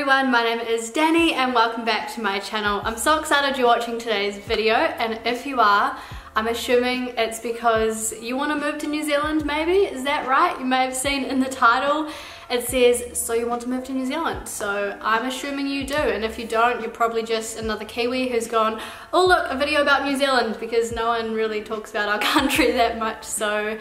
everyone, my name is Dani and welcome back to my channel. I'm so excited you're watching today's video, and if you are, I'm assuming it's because you want to move to New Zealand maybe, is that right? You may have seen in the title it says, so you want to move to New Zealand, so I'm assuming you do, and if you don't, you're probably just another Kiwi who's gone, oh look, a video about New Zealand, because no one really talks about our country that much, so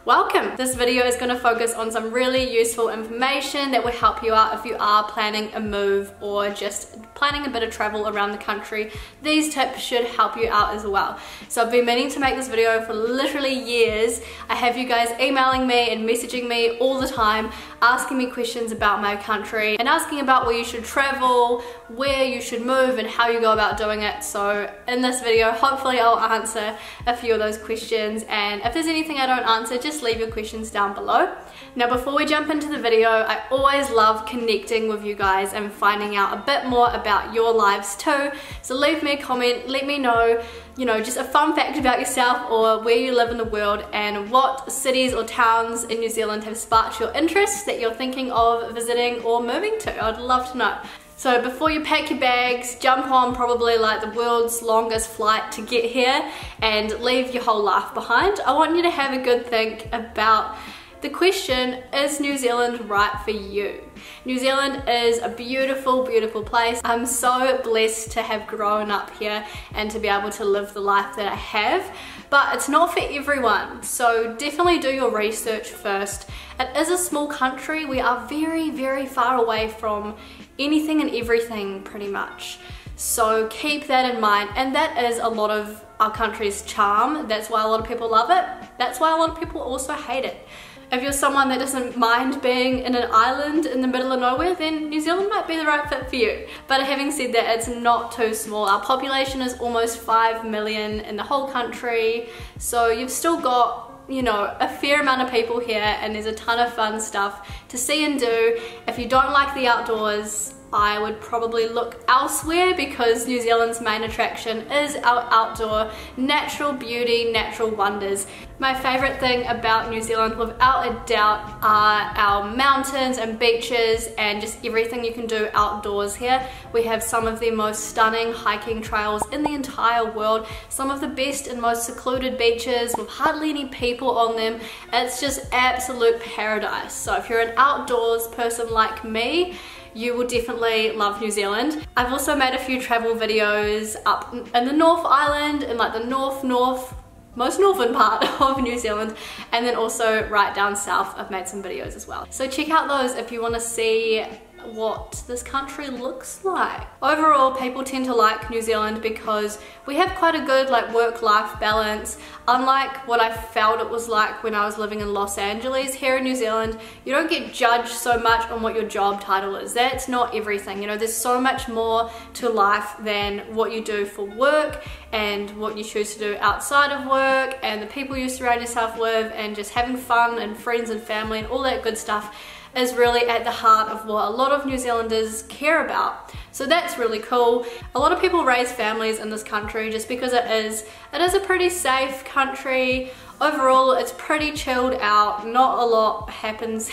welcome! This video is going to focus on some really useful information that will help you out if you are planning a move or just planning a bit of travel around the country. These tips should help you out as well. So I've been meaning to make this video for literally years. I have you guys emailing me and messaging me all the time, asking me questions about my country and asking about where you should travel, where you should move and how you go about doing it. So in this video, hopefully I'll answer a few of those questions, and if there's anything I don't answer, just leave your questions down below. Now before we jump into the video, I always love connecting with you guys and finding out a bit more about your lives too. So leave me a comment, let me know, just a fun fact about yourself or where you live in the world and what cities or towns in New Zealand have sparked your interest that you're thinking of visiting or moving to. I'd love to know. So before you pack your bags, jump on probably like the world's longest flight to get here and leave your whole life behind, I want you to have a good think about the question, is New Zealand right for you? New Zealand is a beautiful, beautiful place. I'm so blessed to have grown up here and to be able to live the life that I have, but it's not for everyone. So definitely do your research first. It is a small country. We are very, very far away from anything and everything pretty much. So keep that in mind, and that is a lot of our country's charm. That's why a lot of people love it. That's why a lot of people also hate it. If you're someone that doesn't mind being in an island in the middle of nowhere, then New Zealand might be the right fit for you. But having said that, it's not too small. Our population is almost 5 million in the whole country, so you've still got a fair amount of people here, and there's a ton of fun stuff to see and do. If you don't like the outdoors, I would probably look elsewhere, because New Zealand's main attraction is our outdoor natural beauty, natural wonders. My favourite thing about New Zealand without a doubt are our mountains and beaches and just everything you can do outdoors here. We have some of the most stunning hiking trails in the entire world, some of the best and most secluded beaches with hardly any people on them. It's just absolute paradise. So if you're an outdoors person like me, you will definitely love New Zealand. I've also made a few travel videos up in the North Island, in like the most northern part of New Zealand, and then also right down south I've made some videos as well. So check out those if you want to see what this country looks like. Overall, people tend to like New Zealand because we have quite a good work-life balance. Unlike what I felt it was like when I was living in Los Angeles, here in New Zealand you don't get judged so much on what your job title is. That's not everything. There's so much more to life than what you do for work and what you choose to do outside of work and the people you surround yourself with, and just having fun and friends and family and all that good stuff is really at the heart of what a lot of New Zealanders care about. So that's really cool. A lot of people raise families in this country just because it is a pretty safe country. Overall, it's pretty chilled out, not a lot happens.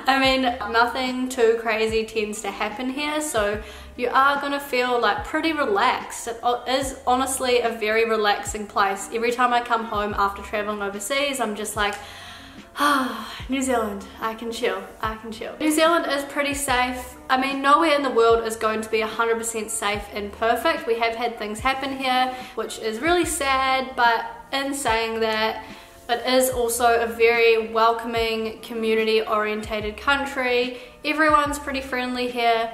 I mean, nothing too crazy tends to happen here, so you are gonna feel pretty relaxed. It is honestly a very relaxing place. Every time I come home after traveling overseas, I'm just like, New Zealand, I can chill, I can chill. New Zealand is pretty safe. I mean, nowhere in the world is going to be 100% safe and perfect. We have had things happen here, which is really sad, but in saying that, it is also a very welcoming, community-orientated country. Everyone's pretty friendly here,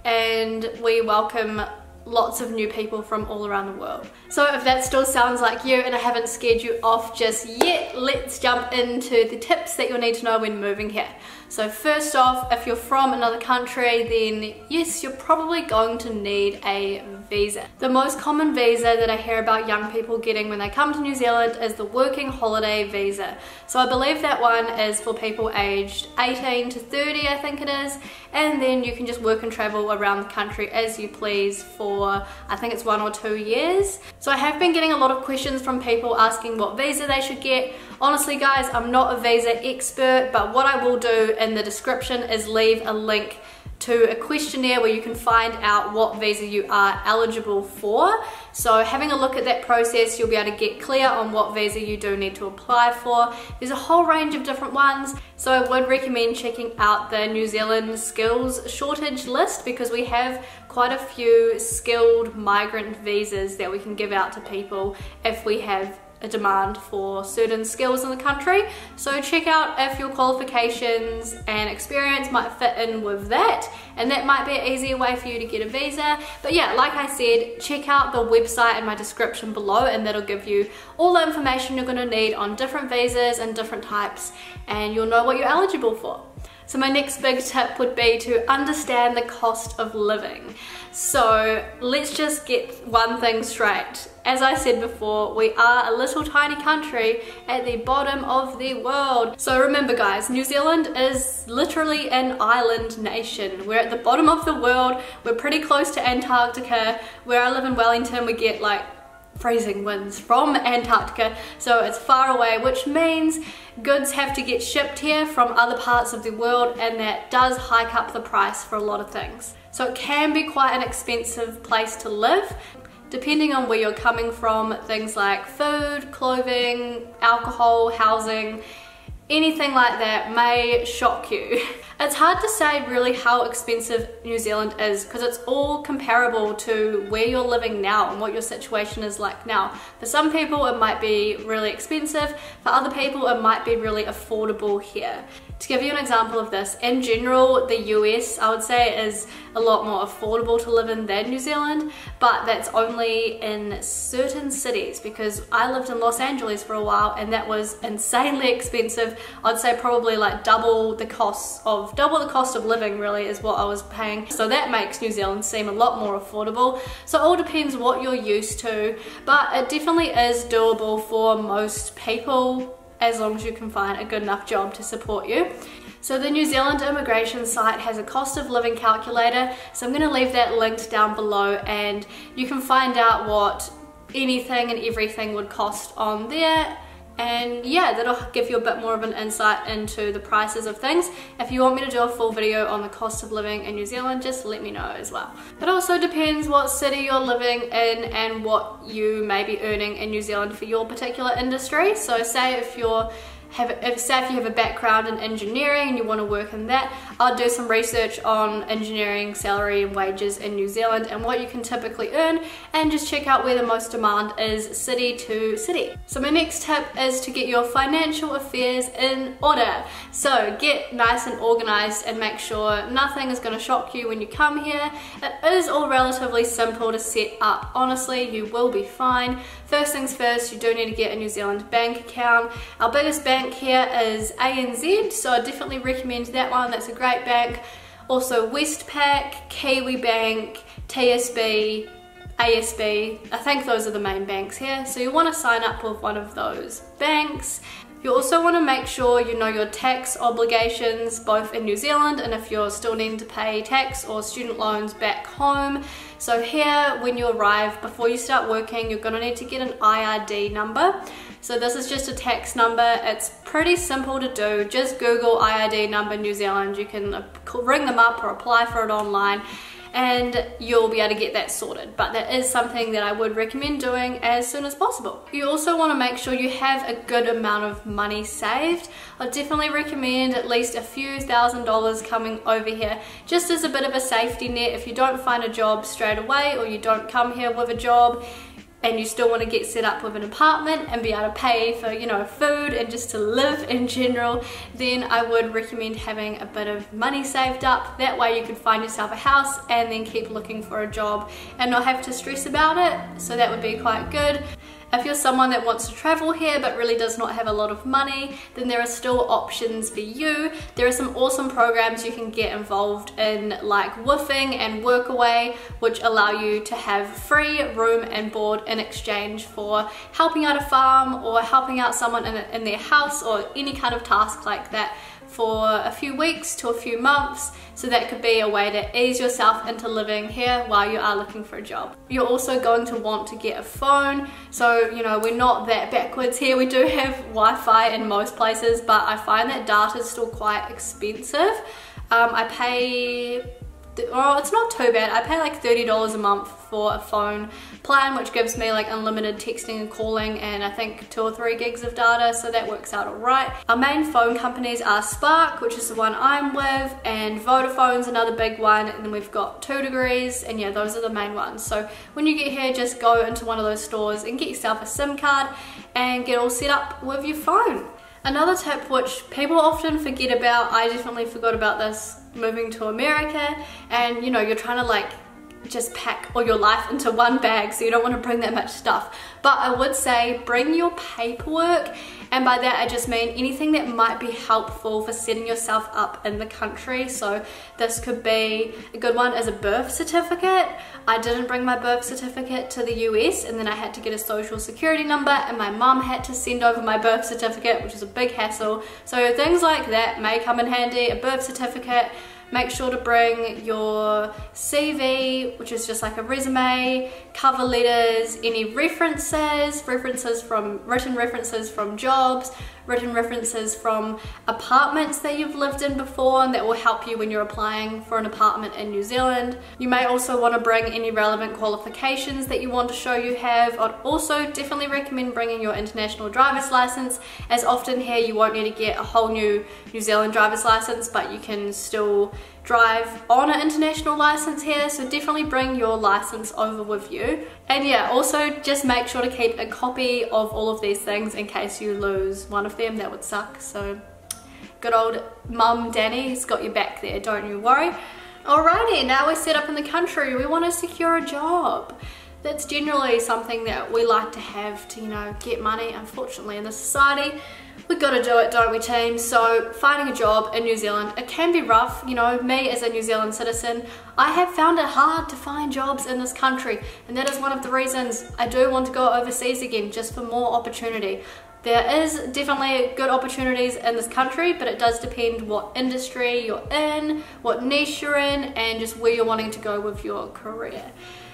and we welcome lots of new people from all around the world. So if that still sounds like you and I haven't scared you off just yet, let's jump into the tips that you'll need to know when moving here. So first off, if you're from another country, then yes, you're probably going to need a visa. The most common visa that I hear about young people getting when they come to New Zealand is the working holiday visa. So I believe that one is for people aged 18 to 30, I think it is, and then you can just work and travel around the country as you please for, I think it's 1 or 2 years. So I have been getting a lot of questions from people asking what visa they should get. Honestly guys, I'm not a visa expert, but what I will do in the description is leave a link to a questionnaire where you can find out what visa you are eligible for. So having a look at that process, you'll be able to get clear on what visa you do need to apply for. There's a whole range of different ones, so I would recommend checking out the New Zealand skills shortage list, because we have quite a few skilled migrant visas that we can give out to people if we have a demand for certain skills in the country. So check out if your qualifications and experience might fit in with that, and that might be an easier way for you to get a visa. But yeah, like I said, check out the website in my description below, and that'll give you all the information you're going to need on different visas and different types, and you'll know what you're eligible for. So my next big tip would be to understand the cost of living. So let's just get one thing straight. As I said before, we are a little tiny country at the bottom of the world. So remember guys, New Zealand is literally an island nation. We're at the bottom of the world. We're pretty close to Antarctica. Where I live in Wellington, we get like freezing winds from Antarctica, so it's far away, which means goods have to get shipped here from other parts of the world, and that does hike up the price for a lot of things. So it can be quite an expensive place to live. Depending on where you're coming from, things like food, clothing, alcohol, housing, anything like that may shock you. It's hard to say really how expensive New Zealand is, because it's all comparable to where you're living now and what your situation is like now. For some people it might be really expensive, for other people it might be really affordable here. To give you an example of this, in general the US I would say is a lot more affordable to live in than New Zealand, but that's only in certain cities, because I lived in Los Angeles for a while and that was insanely expensive. I'd say probably like double the cost of living really is what I was paying. So that makes New Zealand seem a lot more affordable. So it all depends what you're used to, but it definitely is doable for most people, as long as you can find a good enough job to support you. So the New Zealand immigration site has a cost of living calculator, so I'm going to leave that linked down below, and you can find out what anything and everything would cost on there. And yeah, that'll give you a bit more of an insight into the prices of things. If you want me to do a full video on the cost of living in New Zealand, just let me know as well. It also depends what city you're living in and what you may be earning in New Zealand for your particular industry. So say if you have a background in engineering and you want to work in that, I'll do some research on engineering salary and wages in New Zealand and what you can typically earn, and just check out where the most demand is city to city. So my next tip is to get your financial affairs in order. So get nice and organized and make sure nothing is going to shock you when you come here. It is all relatively simple to set up. Honestly, you will be fine. First things first, you do need to get a New Zealand bank account. Our biggest bank here is ANZ, so I definitely recommend that one. That's a great bank. Also Westpac, Kiwi Bank, TSB, ASB. I think those are the main banks here, so you want to sign up with one of those banks. You also want to make sure you know your tax obligations both in New Zealand and if you're still needing to pay tax or student loans back home. So here, when you arrive, before you start working, you're going to need to get an IRD number. So this is just a tax number. It's pretty simple to do. Just Google IRD number New Zealand. You can ring them up or apply for it online, and you'll be able to get that sorted. But that is something that I would recommend doing as soon as possible. You also want to make sure you have a good amount of money saved. I definitely recommend at least a few $1,000s coming over here, just as a bit of a safety net if you don't find a job straight away, or you don't come here with a job and you still want to get set up with an apartment and be able to pay for, you know, food and just to live in general, then I would recommend having a bit of money saved up. That way you can find yourself a house and then keep looking for a job and not have to stress about it. So that would be quite good. If you're someone that wants to travel here but really does not have a lot of money, then there are still options for you. There are some awesome programs you can get involved in, like woofing and workaway, which allow you to have free room and board in exchange for helping out a farm or helping out someone in their house or any kind of task like that for a few weeks to a few months. So that could be a way to ease yourself into living here while you are looking for a job. You're also going to want to get a phone. So, you know, we're not that backwards here. We do have Wi-Fi in most places, but I find that data is still quite expensive. I pay well, it's not too bad. I pay like $30 a month for a phone plan, which gives me like unlimited texting and calling, and I think 2 or 3 gigs of data, so that works out alright. Our main phone companies are Spark, which is the one I'm with, and Vodafone's another big one, and then we've got 2 Degrees, and yeah, those are the main ones. So when you get here, just go into one of those stores and get yourself a SIM card and get all set up with your phone. Another tip which people often forget about, I definitely forgot about this moving to America, and you know, you're trying to like just pack all your life into one bag, so you don't want to bring that much stuff. But I would say bring your paperwork, and by that I just mean anything that might be helpful for setting yourself up in the country. So this could be a good one as a birth certificate. I didn't bring my birth certificate to the US, and then I had to get a social security number, and my mum had to send over my birth certificate, which is a big hassle. So things like that may come in handy. A birth certificate. Make sure to bring your CV, which is just like a resume, cover letters, any references from written references from jobs, written references from apartments that you've lived in before, and that will help you when you're applying for an apartment in New Zealand. You may also want to bring any relevant qualifications that you want to show you have. I'd also definitely recommend bringing your international driver's license, as often here you won't need to get a whole new New Zealand driver's license, but you can still drive on an international license here, so definitely bring your license over with you. And yeah, also just make sure to keep a copy of all of these things in case you lose one of them. That would suck. So good old mum Dani's got your back there, don't you worry. Alrighty, now we're set up in the country. We want to secure a job. That's generally something that we like to have to, you know, get money. Unfortunately in this society, we've got to do it, don't we team? So finding a job in New Zealand, it can be rough. You know, me as a New Zealand citizen, I have found it hard to find jobs in this country, and that is one of the reasons I do want to go overseas again, just for more opportunity. There is definitely good opportunities in this country, but it does depend what industry you're in, what niche you're in, and just where you're wanting to go with your career.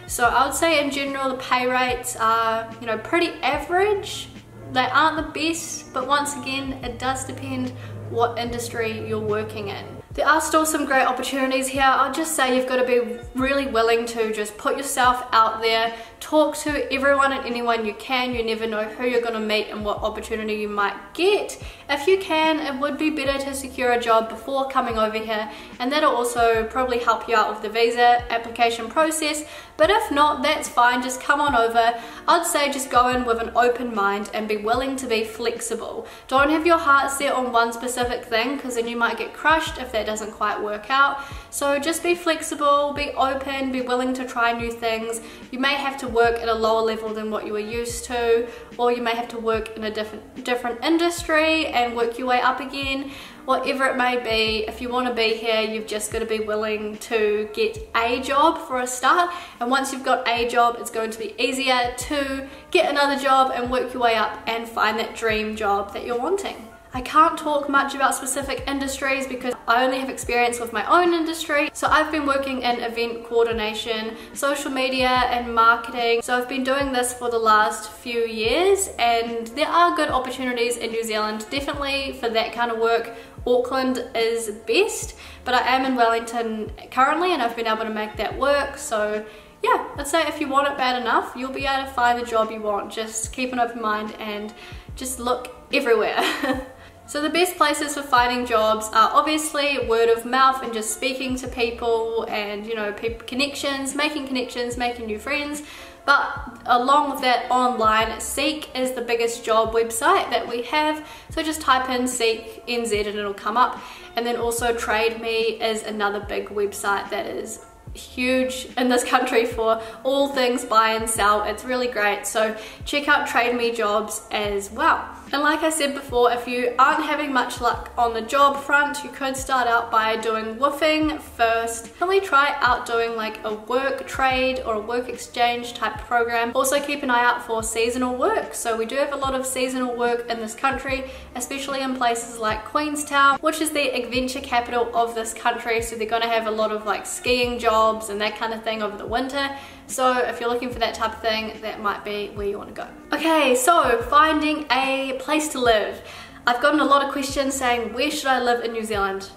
So I would say in general the pay rates are, you know, pretty average. They aren't the best, but once again it does depend what industry you're working in. There are still some great opportunities here. I'll just say you've got to be really willing to just put yourself out there, talk to everyone and anyone you can. You never know who you're going to meet and what opportunity you might get. If you can, it would be better to secure a job before coming over here, and that'll also probably help you out with the visa application process. But if not, that's fine, just come on over. I'd say just go in with an open mind and be willing to be flexible. Don't have your heart set on one specific thing, because then you might get crushed if that doesn't quite work out. So just be flexible, be open, be willing to try new things. You may have to work at a lower level than what you were used to, or you may have to work in a different industry and work your way up again. Whatever it may be, if you want to be here, you've just got to be willing to get a job for a start, and once you've got a job, it's going to be easier to get another job and work your way up and find that dream job that you're wanting. I can't talk much about specific industries because I only have experience with my own industry. So I've been working in event coordination, social media and marketing. So I've been doing this for the last few years, and there are good opportunities in New Zealand, definitely for that kind of work. Auckland is best, but I am in Wellington currently and I've been able to make that work. So yeah, I'd say if you want it bad enough, you'll be able to find the job you want. Just keep an open mind and just look everywhere. So the best places for finding jobs are obviously word of mouth and just speaking to people and, you know, connections, making new friends. But along with that, online, Seek is the biggest job website that we have. So just type in Seek NZ and it'll come up. And then also Trade Me is another big website that is huge in this country for all things buy and sell. It's really great, so check out Trade Me Jobs as well. And like I said before, if you aren't having much luck on the job front, you could start out by doing woofing first. Really try out doing like a work trade or a work exchange type program. Also keep an eye out for seasonal work. So we do have a lot of seasonal work in this country, especially in places like Queenstown, which is the adventure capital of this country. So they're going to have a lot of like skiing jobs and that kind of thing over the winter. So if you're looking for that type of thing, that might be where you want to go. Okay, so finding a place to live. I've gotten a lot of questions saying, where should I live in New Zealand?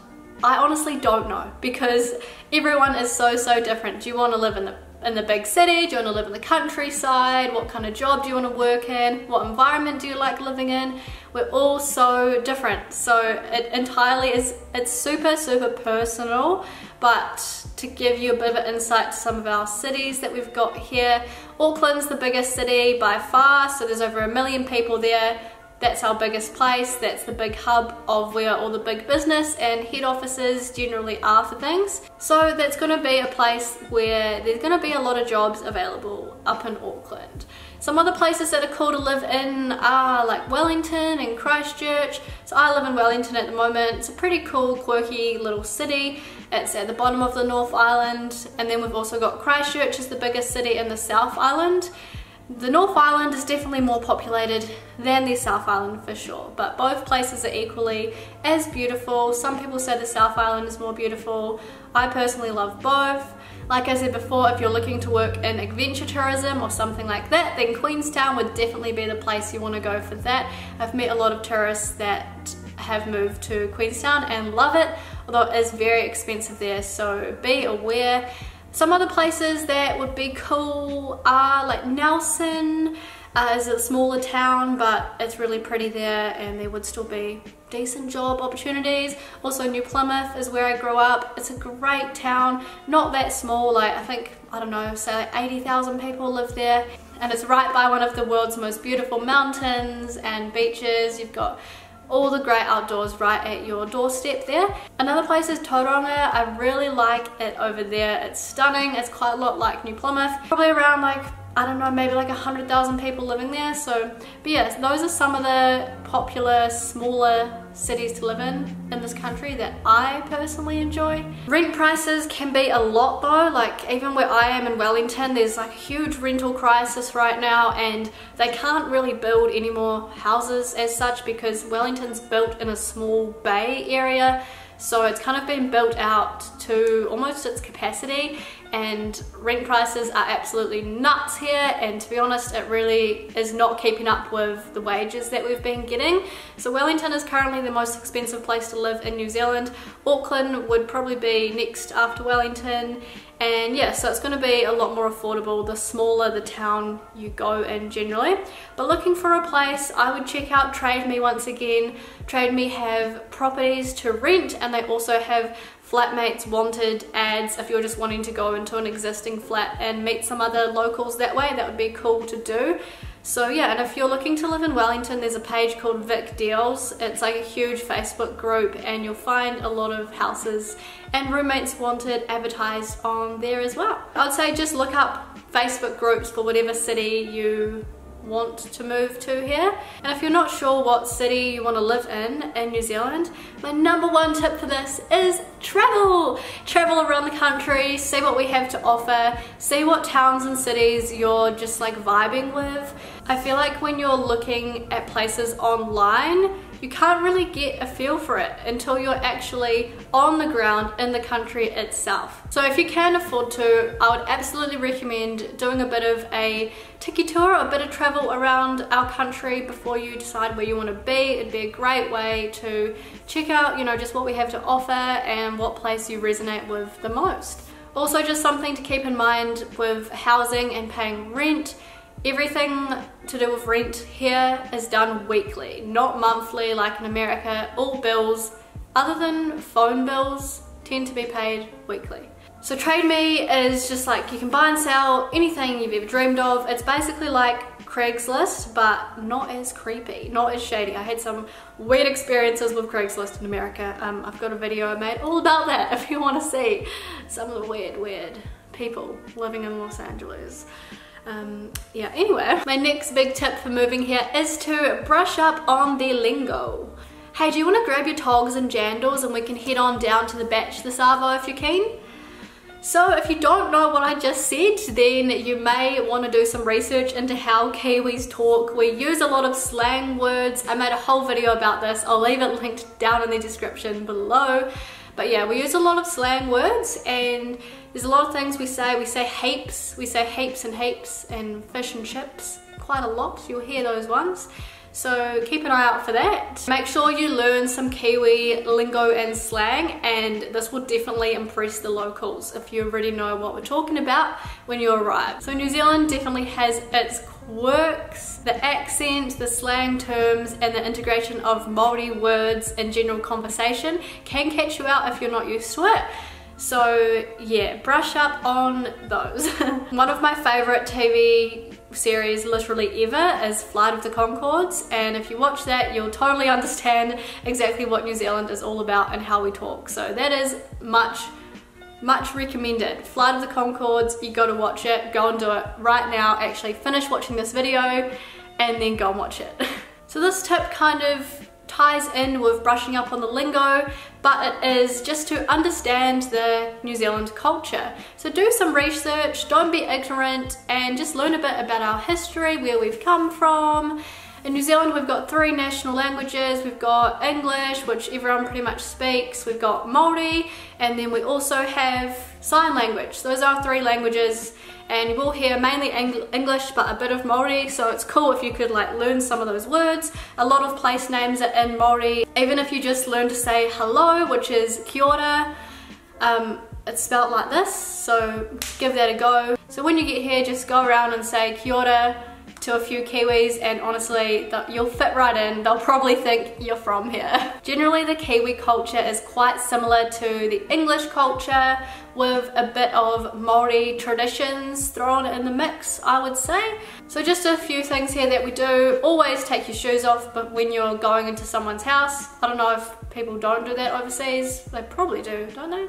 I honestly don't know, because everyone is so different. Do you want to live in the big city? Do you want to live in the countryside? What kind of job do you want to work in? What environment do you like living in? We're all so different, so it entirely is, it's super personal. But to give you a bit of an insight to some of our cities that we've got here, Auckland's the biggest city by far, so there's over 1 million people there. That's our biggest place. That's the big hub of where all the big business and head offices generally are for things. So that's going to be a place where there's going to be a lot of jobs available up in Auckland. Some other places that are cool to live in are like Wellington and Christchurch. So I live in Wellington at the moment. It's a pretty cool, quirky little city. It's at the bottom of the North Island, and then we've also got Christchurch is the biggest city in the South Island. The North Island is definitely more populated than the South Island for sure, but both places are equally as beautiful. Some people say the South Island is more beautiful. I personally love both. Like I said before, if you're looking to work in adventure tourism or something like that, then Queenstown would definitely be the place you want to go for that. I've met a lot of tourists that have moved to Queenstown and love it, although it is very expensive there, so be aware. Some other places that would be cool are like Nelson, is a smaller town, but it's really pretty there and there would still be decent job opportunities. Also New Plymouth is where I grew up. It's a great town, not that small, like I think, I don't know, say like 80,000 people live there, and it's right by one of the world's most beautiful mountains and beaches. You've got all the great outdoors right at your doorstep there. Another place is Tauranga. I really like it over there. It's stunning. It's quite a lot like New Plymouth. Probably around like, I don't know, maybe like 100,000 people living there. So, but yes, those are some of the popular, smaller cities to live in this country that I personally enjoy. Rent prices can be a lot though, like even where I am in Wellington, there's like a huge rental crisis right now, and they can't really build any more houses as such because Wellington's built in a small bay area. So it's kind of been built out to almost its capacity, and rent prices are absolutely nuts here, and to be honest it really is not keeping up with the wages that we've been getting. So Wellington is currently the most expensive place to live in New Zealand. Auckland would probably be next after Wellington, and yeah, so it's going to be a lot more affordable the smaller the town you go in generally. But looking for a place, I would check out Trade Me once again. Trade Me have properties to rent, and they also have flatmates wanted ads if you're just wanting to go into an existing flat and meet some other locals that way. That would be cool to do. So yeah, and if you're looking to live in Wellington, there's a page called Vic Deals. It's like a huge Facebook group, and you'll find a lot of houses and roommates wanted advertised on there as well. I'd say just look up Facebook groups for whatever city you want to move to here. And if you're not sure what city you want to live in New Zealand, my #1 tip for this is travel. Travel around the country, see what we have to offer, see what towns and cities you're just like vibing with. I feel like when you're looking at places online, you can't really get a feel for it until you're actually on the ground in the country itself. So if you can afford to, I would absolutely recommend doing a bit of a tiki tour, a bit of travel around our country before you decide where you want to be. It'd be a great way to check out, you know, just what we have to offer and what place you resonate with the most. Also, just something to keep in mind with housing and paying rent. Everything to do with rent here is done weekly, not monthly like in America. All bills, other than phone bills, tend to be paid weekly. So Trade Me is just like, you can buy and sell anything you've ever dreamed of. It's basically like Craigslist, but not as creepy, not as shady. I had some weird experiences with Craigslist in America. I've got a video I made all about that if you want to see some of the weird people living in Los Angeles. Yeah, anyway, my next big tip for moving here is to brush up on the lingo. Hey, do you want to grab your togs and jandals and we can head on down to the bachelor Savo if you're keen? So if you don't know what I just said, then you may want to do some research into how Kiwis talk. We use a lot of slang words. I made a whole video about this. I'll leave it linked down in the description below. But yeah, we use a lot of slang words, and there's a lot of things we say. We say heaps and heaps, and fish and chips quite a lot. You'll hear those ones. So keep an eye out for that. Make sure you learn some Kiwi lingo and slang, and this will definitely impress the locals if you already know what we're talking about when you arrive. So New Zealand definitely has its quirks, the accent, the slang terms, and the integration of Māori words in general conversation can catch you out if you're not used to it. So yeah, brush up on those. One of my favorite TV series literally ever is Flight of the Conchords, and if you watch that you'll totally understand exactly what New Zealand is all about and how we talk. So that is much recommended. Flight of the Conchords, you gotta watch it. Go and do it right now. Actually finish watching this video and then go and watch it. So this tip kind of ties in with brushing up on the lingo, but it is just to understand the New Zealand culture. So do some research, don't be ignorant, and just learn a bit about our history, where we've come from. In New Zealand we've got 3 national languages. We've got English, which everyone pretty much speaks, we've got Māori, and then we also have sign language. Those are 3 languages, and you will hear mainly English but a bit of Māori, so it's cool if you could like learn some of those words. A lot of place names are in Māori. Even if you just learn to say hello, which is kia ora, it's spelt like this, so give that a go. So when you get here, just go around and say kia ora to a few Kiwis, and honestly you'll fit right in. They'll probably think you're from here. Generally the Kiwi culture is quite similar to the English culture, with a bit of Māori traditions thrown in the mix, I would say. So just a few things here that we do. Always take your shoes off but when you're going into someone's house. I don't know if people don't do that overseas. They probably do, don't they?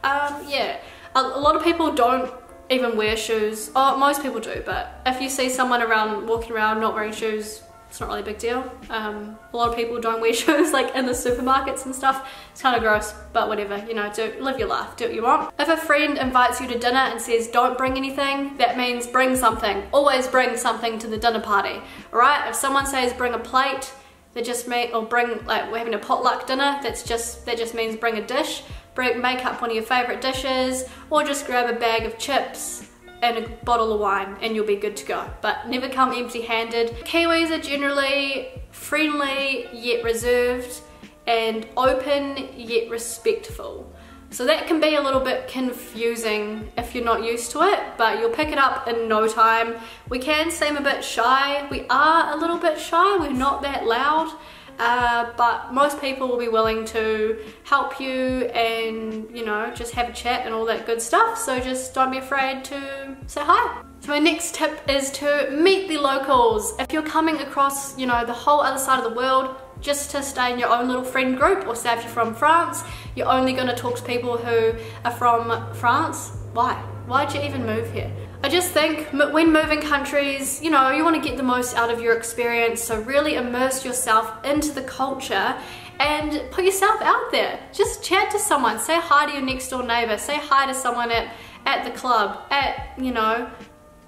Yeah, a lot of people don't even wear shoes. Oh, most people do, but if you see someone walking around not wearing shoes, it's not really a big deal. A lot of people don't wear shoes like in the supermarkets and stuff. It's kind of gross, but whatever, you know, live your life, do what you want. If a friend invites you to dinner and says don't bring anything, that means bring something. Always bring something to the dinner party, alright? If someone says bring a plate, they just mean, or bring, like we're having a potluck dinner, that just means bring a dish. Make up one of your favourite dishes, or just grab a bag of chips and a bottle of wine and you'll be good to go. But never come empty-handed. Kiwis are generally friendly yet reserved, and open yet respectful. So that can be a little bit confusing if you're not used to it, but you'll pick it up in no time. We can seem a bit shy. We are a little bit shy, we're not that loud. But most people will be willing to help you and, you know, just have a chat and all that good stuff. So just don't be afraid to say hi. So my next tip is to meet the locals. If you're coming across, you know, the whole other side of the world, just to stay in your own little friend group, or say if you're from France, you're only going to talk to people who are from France. Why? Why'd you even move here? I just think when moving countries, you know, you want to get the most out of your experience, so really immerse yourself into the culture and put yourself out there. Just chat to someone, say hi to your next door neighbor, say hi to someone at the club, at, you know,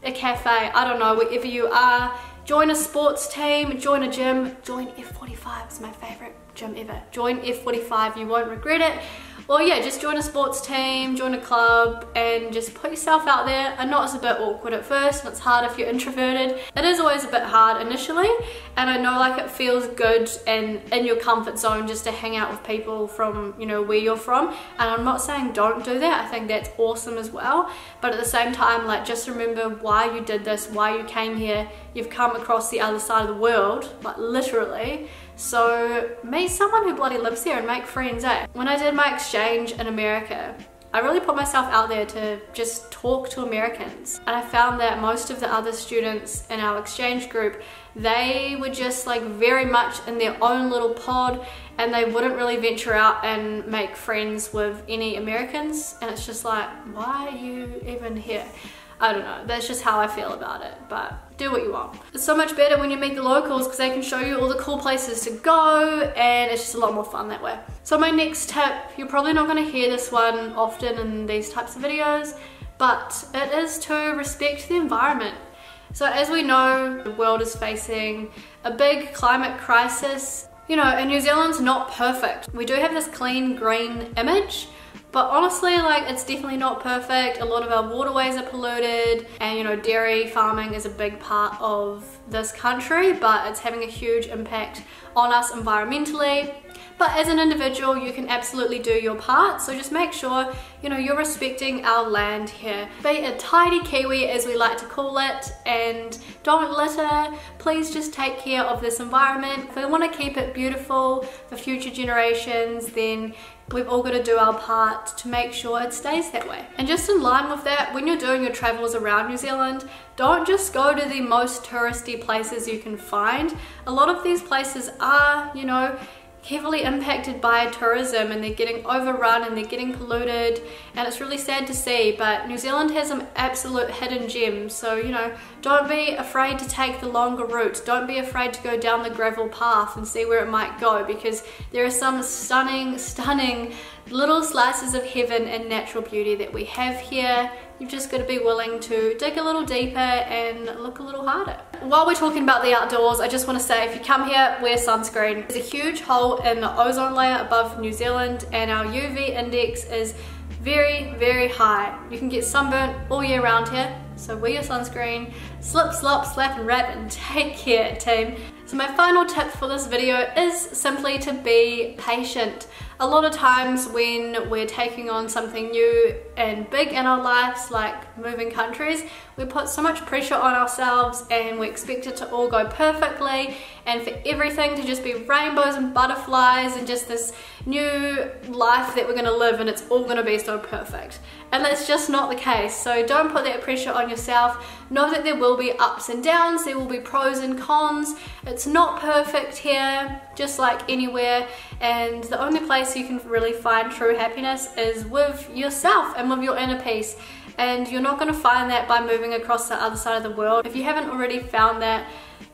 a cafe, I don't know, wherever you are. Join a sports team, join a gym, join F45, it's my favorite gym ever. Join F45, you won't regret it. Or yeah, just join a sports team, join a club, and just put yourself out there. I know it's a bit awkward at first, and it's hard if you're introverted. It is always a bit hard initially, and I know like it feels good and in your comfort zone just to hang out with people from, you know, where you're from. And I'm not saying don't do that, I think that's awesome as well. But at the same time, like, just remember why you did this, why you came here. You've come across the other side of the world, like literally. So meet someone who bloody lives here and make friends, eh? When I did my exchange in America, I really put myself out there to just talk to Americans. And I found that most of the other students in our exchange group, they were just like very much in their own little pod, and they wouldn't really venture out and make friends with any Americans. And it's just like, why are you even here? I don't know, that's just how I feel about it, but do what you want. It's so much better when you meet the locals because they can show you all the cool places to go, and it's just a lot more fun that way. So my next tip, you're probably not going to hear this one often in these types of videos, but it is to respect the environment. So as we know, the world is facing a big climate crisis. You know, and New Zealand's not perfect. We do have this clean green image, But honestly, like, it's definitely not perfect. A lot of our waterways are polluted, and you know, dairy farming is a big part of this country, but it's having a huge impact on us environmentally. But as an individual, you can absolutely do your part, so just make sure, you know, you're respecting our land here. Be a tidy Kiwi, as we like to call it, and don't litter. Please just take care of this environment. If we want to keep it beautiful for future generations, then we've all got to do our part to make sure it stays that way. And just in line with that, when you're doing your travels around New Zealand, don't just go to the most touristy places you can find. A lot of these places are, you know, heavily impacted by tourism, and they're getting overrun and they're getting polluted, and it's really sad to see. But New Zealand has some absolute hidden gems, so you know, don't be afraid to take the longer route. Don't be afraid to go down the gravel path and see where it might go, because there are some stunning little slices of heaven and natural beauty that we have here. You've just got to be willing to dig a little deeper and look a little harder. While we're talking about the outdoors, I just want to say, if you come here, wear sunscreen. There's a huge hole in the ozone layer above New Zealand, and our UV index is very high. You can get sunburnt all year round here, so wear your sunscreen. Slip, slop, slap and wrap, and take care, team. So my final tip for this video is simply to be patient. A lot of times when we're taking on something new and big in our lives, like moving countries, we put so much pressure on ourselves and we expect it to all go perfectly and for everything to just be rainbows and butterflies and just this new life that we're going to live, and it's all going to be so perfect. And that's just not the case. So don't put that pressure on yourself. Know that there will be ups and downs, there will be pros and cons. It's not perfect here, just like anywhere, and the only place you can really find true happiness is with yourself and with your inner peace. And you're not going to find that by moving across the other side of the world if you haven't already found that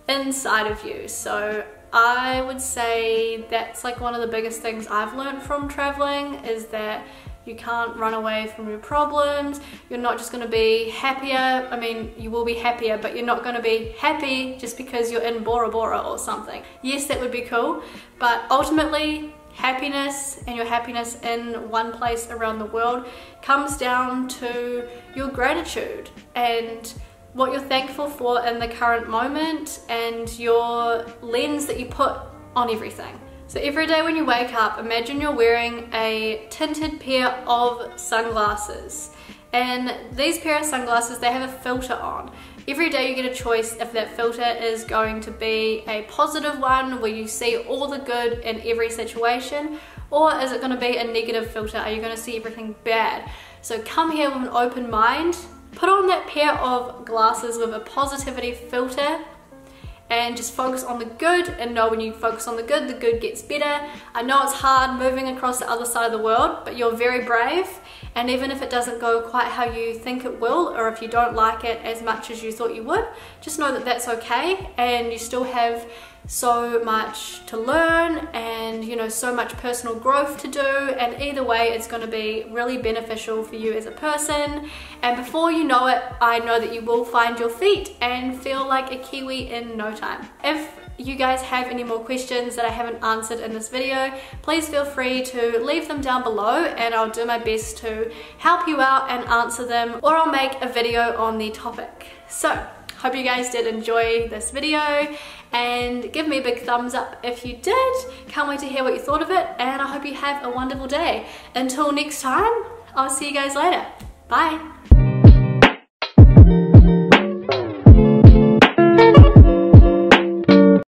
inside of you. So I would say that's like one of the biggest things I've learned from traveling, is that you can't run away from your problems. You're not just going to be happier. I mean, you will be happier, but you're not going to be happy just because you're in Bora Bora or something. Yes, that would be cool, but ultimately happiness and your happiness in one place around the world comes down to your gratitude and what you're thankful for in the current moment and your lens that you put on everything. So every day when you wake up, imagine you're wearing a tinted pair of sunglasses, and these pair of sunglasses, they have a filter on. Every day you get a choice if that filter is going to be a positive one where you see all the good in every situation, or is it going to be a negative filter? Are you going to see everything bad? So come here with an open mind, put on that pair of glasses with a positivity filter, and just focus on the good, and know when you focus on the good gets better. I know it's hard moving across the other side of the world, but you're very brave, and even if it doesn't go quite how you think it will, or if you don't like it as much as you thought you would, just know that that's okay, and you still have so much to learn and, you know, so much personal growth to do, and either way it's going to be really beneficial for you as a person. And before you know it, I know that you will find your feet and feel like a Kiwi in no time. If you guys have any more questions that I haven't answered in this video, please feel free to leave them down below, and I'll do my best to help you out and answer them, or I'll make a video on the topic. So hope you guys did enjoy this video, and give me a big thumbs up if you did. Can't wait to hear what you thought of it, and I hope you have a wonderful day. Until next time, I'll see you guys later. Bye.